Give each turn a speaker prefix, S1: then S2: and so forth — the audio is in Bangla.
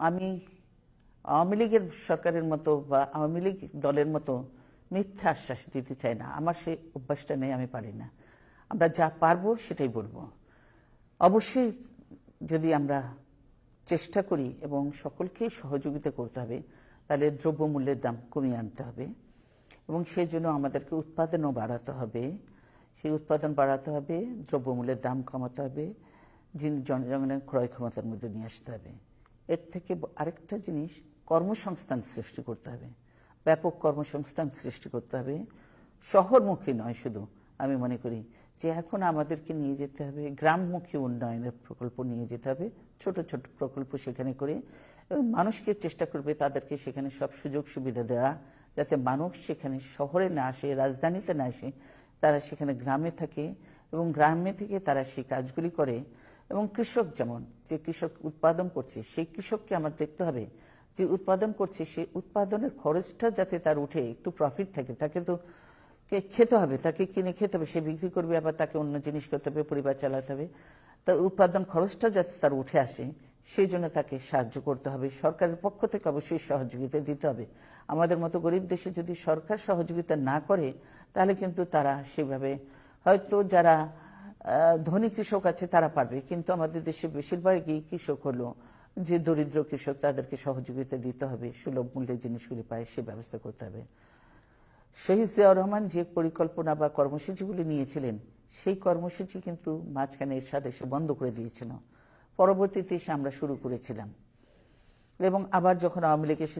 S1: আমি আওয়ামী লীগের সরকারের মতো বা আওয়ামী লীগ দলের মতো মিথ্যা আশ্বাস দিতে চাই না। আমার সেই অভ্যাসটা নেই, আমি পারি না। আমরা যা পারবো সেটাই বলবো। অবশ্যই যদি আমরা চেষ্টা করি এবং সকলকেই সহযোগিতা করতে হবে, তাহলে দ্রব্যমূল্যের দাম কমিয়ে আনতে হবে এবং সেই জন্য আমাদেরকে উৎপাদনও বাড়াতে হবে। সেই উৎপাদন বাড়াতে হবে, দ্রব্যমূল্যের দাম কমাতে হবে, জনগণের ক্রয় ক্ষমতার মধ্যে নিয়ে আসতে হবে। এর থেকে আরেকটা জিনিস, কর্মসংস্থান সৃষ্টি করতে হবে, ব্যাপক কর্মসংস্থান সৃষ্টি করতে হবে। শহরমুখী নয় শুধু, আমি মনে করি যে এখন আমাদেরকে নিয়ে যেতে হবে গ্রামমুখী উন্নয়নের প্রকল্প নিয়ে যেতে হবে, ছোট ছোট প্রকল্প সেখানে করে এবং মানুষকে চেষ্টা করবে তাদেরকে সেখানে সব সুযোগ সুবিধা দেওয়া, যাতে মানুষ সেখানে শহরে না আসে, রাজধানীতে না আসে, তারা সেখানে গ্রামে থাকে এবং গ্রামে থেকে তারা সেই কাজগুলি করে। এবং কৃষক, যেমন যে কৃষক উৎপাদন করছে সেই কৃষককে আমার দেখতে হবে যে উৎপাদন করছে সেই উৎপাদনের খরচটা যাতে তার উঠে একটু প্রফিট থাকে। তাকে তো খেতে হবে, তাকে কিনে খেতে হবে, সে বিক্রি করবে, আবার তাকে অন্য জিনিস করতে হবে, পরিবার চালাতে হবে। তার উৎপাদন খরচটা যাতে তার উঠে আসে সেই জন্য তাকে সাহায্য করতে হবে। সরকারের পক্ষ থেকে অবশ্যই সহযোগিতা দিতে হবে। আমাদের মতো গরিব দেশে যদি সরকার সহযোগিতা না করে তাহলে কিন্তু তারা সেভাবে, হয়তো যারা ধনী কৃষক আছে তারা পারবে, কিন্তু আমাদের দেশে বেশিরভাগই কৃষক হলো যে দরিদ্র কৃষক, তাদেরকে সহযোগিতা দিতে হবে, সুলভ মূল্যে জিনিসগুলি পায় সে ব্যবস্থা করতে হবে। শহীদ জিয়াউর রহমান যে পরিকল্পনা বা কর্মসূচিগুলি নিয়েছিলেন সেই কর্মসূচি কিন্তু মাঝখানে এরশাদ এসে বন্ধ করে দিয়েছিল, পরবর্তীতে এসে আমরা শুরু করেছিলাম এবং আবার যখন আওয়ামী লীগ এসে